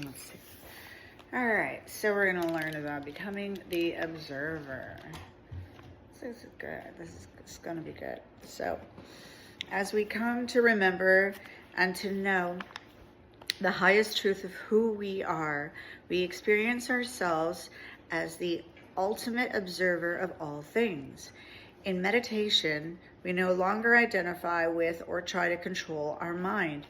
Let's see. All right, so we're going to learn about becoming the observer. This is good. This is going to be good. So, as we come to remember and to know the highest truth of who we are, we experience ourselves as the ultimate observer of all things. In meditation, we no longer identify with or try to control our mind.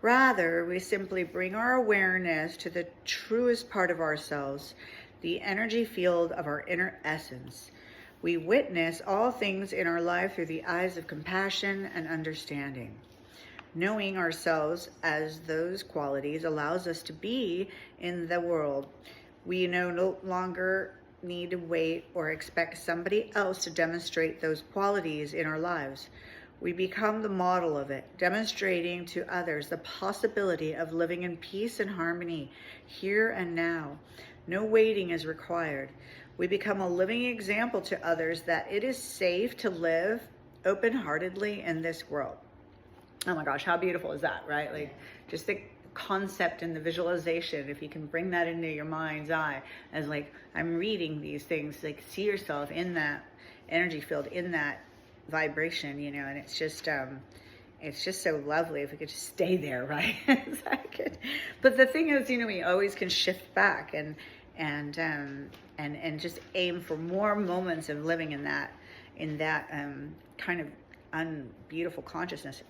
Rather, we simply bring our awareness to the truest part of ourselves, the energy field of our inner essence. We witness all things in our life through the eyes of compassion and understanding. Knowing ourselves as those qualities allows us to be in the world. We no longer need to wait or expect somebody else to demonstrate those qualities in our lives. We become the model of it, demonstrating to others the possibility of living in peace and harmony here and now. No waiting is required. We become a living example to others that it is safe to live open-heartedly in this world. Oh my gosh, how beautiful is that, right? Like, just the concept and the visualization, if you can bring that into your mind's eye, as like, I'm reading these things, like, see yourself in that energy field, in that vibration, and it's just so lovely if we could just stay there, right? But the thing is, we always can shift back and just aim for more moments of living in that kind of beautiful consciousness.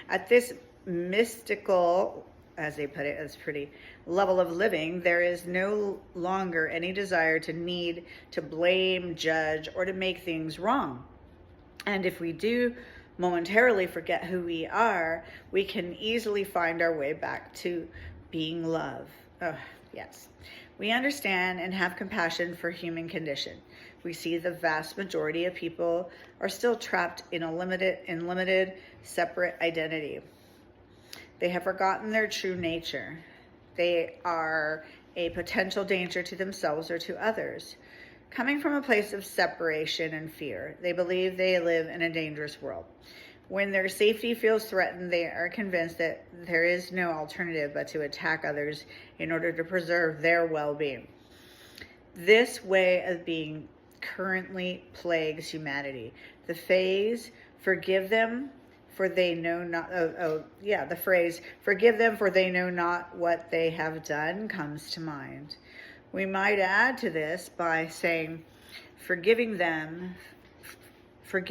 At this mystical, as they put it, as pretty level of living, there is no longer any desire to need to blame, judge, or to make things wrong. And if we do momentarily forget who we are, we can easily find our way back to being love. Oh, yes. We understand and have compassion for human condition. We see the vast majority of people are still trapped in a limited, separate identity. They have forgotten their true nature. They are a potential danger to themselves or to others. Coming from a place of separation and fear, they believe they live in a dangerous world. When their safety feels threatened, they are convinced that there is no alternative but to attack others in order to preserve their well-being. This way of being currently plagues humanity. The phrase, forgive them, for they know not, the phrase, forgive them for they know not what they have done, comes to mind. We might add to this by saying, forgive them, for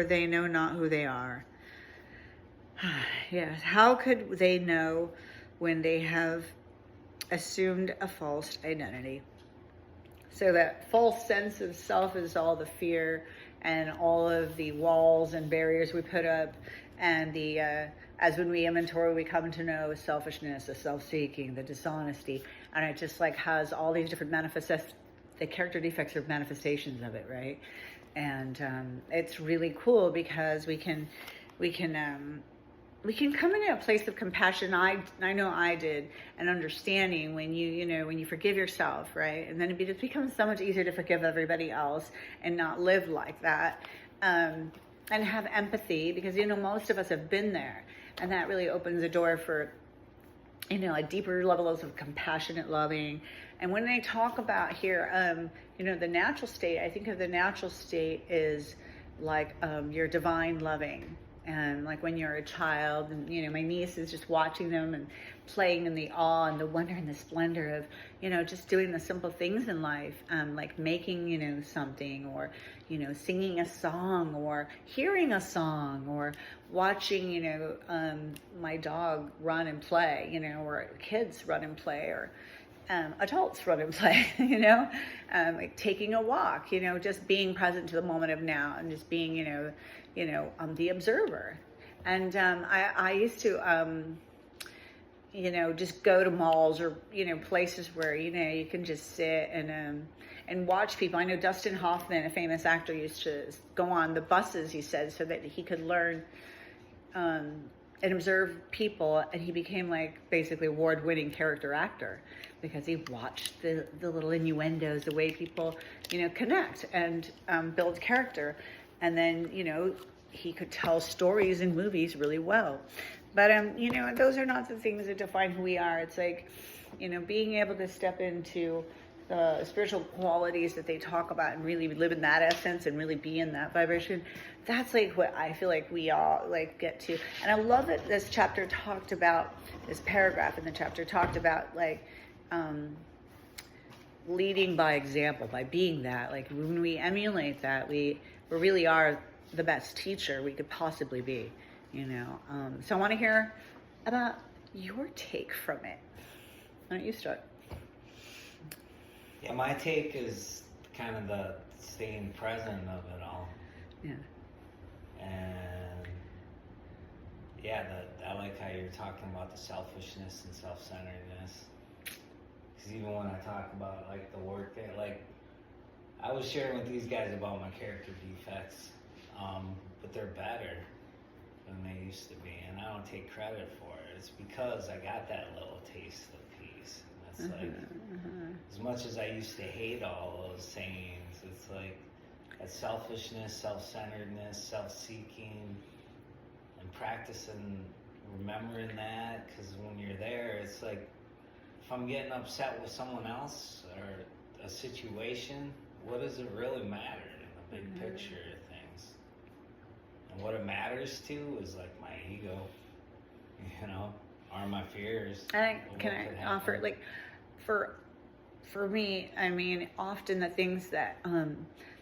they know not who they are. Yes, how could they know when they have assumed a false identity? So that false sense of self is all the fear and all of the walls and barriers we put up, and as when we inventory, we come to know selfishness, the self-seeking, the dishonesty, and it just has all these different the character defects are manifestations of it, right? And it's really cool because we can come in a place of compassion. I know I did, and understanding when you forgive yourself, right? And then it becomes so much easier to forgive everybody else and not live like that, and have empathy, because most of us have been there, and that really opens the door for a deeper levels of compassionate loving. And when they talk about here, the natural state, I think of the natural state is like your divine loving. And like when you're a child, and my niece is just watching them and playing in the awe and the wonder and the splendor of just doing the simple things in life, like making something, or singing a song, or hearing a song, or watching my dog run and play, or kids run and play, or adults run and play, like taking a walk, just being present to the moment of now, and just being the observer. And I used to just go to malls or places where you can just sit and watch people. I know Dustin Hoffman, a famous actor, used to go on the buses, he said, so that he could learn and observe people, and he became like basically award-winning character actor because he watched the little innuendos, the way people connect and build character, and then he could tell stories in movies really well. But those are not the things that define who we are. It's like, being able to step into the spiritual qualities that they talk about and really live in that essence and really be in that vibration. That's like what I feel like we all like get to. And I love that this chapter talked about, this paragraph in the chapter talked about like leading by example, by being that. Like when we emulate that, we really are the best teacher we could possibly be, So I want to hear about your take from it. Why don't you start? Yeah, my take is kind of the staying present of it all. Yeah. And yeah, I like how you're talking about the selfishness and self-centeredness. Because even when I talk about like the work that, like, I was sharing with these guys about my character defects, but they're better than they used to be, and I don't take credit for it. It's because I got that little taste of peace. And it's like, as much as I used to hate all those sayings, it's like that selfishness, self-centeredness, self-seeking, and practicing remembering that, because when you're there, it's like, if I'm getting upset with someone else or a situation, what does it really matter in the big picture of things? And what it matters to is like my ego, are my fears. Can I offer, like, for me, I mean, often the things that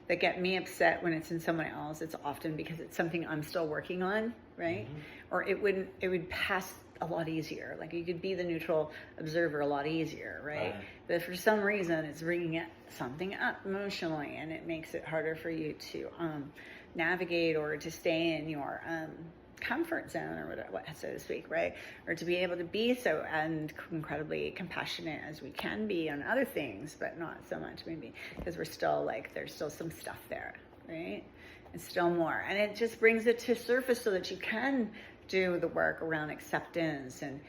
that get me upset when it's in someone else, it's often because it's something I'm still working on, right? Or it would pass a lot easier. Like you could be the neutral observer a lot easier, right? But for some reason, it's bringing something up emotionally, and it makes it harder for you to navigate or to stay in your comfort zone, or what, so to speak, right? Or to be able to be so and incredibly compassionate as we can be on other things, but not so much maybe because we're still like, there's still some stuff there, right? It's still more, and it just brings it to surface so that you can do the work around acceptance and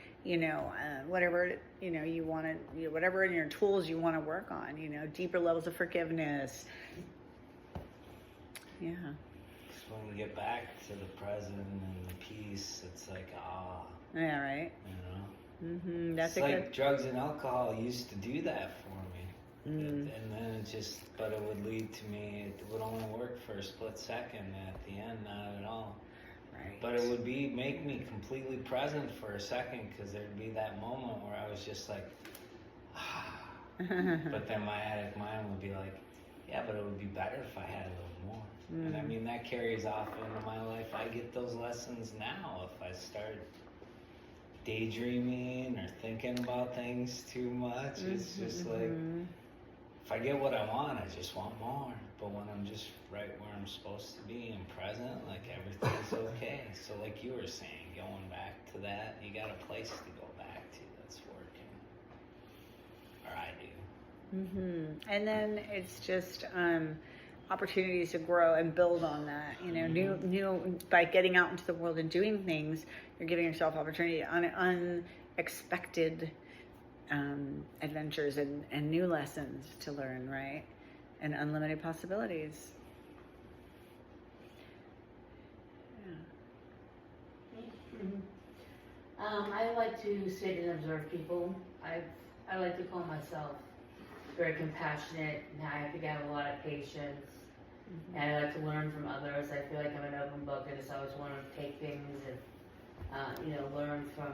whatever you want to, whatever in your tools you want to work on, deeper levels of forgiveness. Yeah. When we get back to the present and the peace, it's like, yeah, right. That's it's like drugs and alcohol used to do that for me. And then but it would lead to me, it would only work for a split second. At the end, not at all. Right. But it would make me completely present for a second, because there'd be that moment where I was just like, But then my addict mind would be like, yeah, but it would be better if I had a little more. And I mean, that carries off into my life. I get those lessons now. If I start daydreaming or thinking about things too much, it's just like, if I get what I want, I just want more. But when I'm just right where I'm supposed to be and present, like everything's okay. So like you were saying, going back to that, you got a place to go back to that's working. Or I do. And then it's just opportunities to grow and build on that. New by getting out into the world and doing things, you're giving yourself opportunity on unexpected adventures and new lessons to learn, right? And unlimited possibilities. I like to sit and observe people. I like to call myself very compassionate, and I think I have a lot of patience. And I like to learn from others. I feel like I'm an open book. I just always want to take things and learn from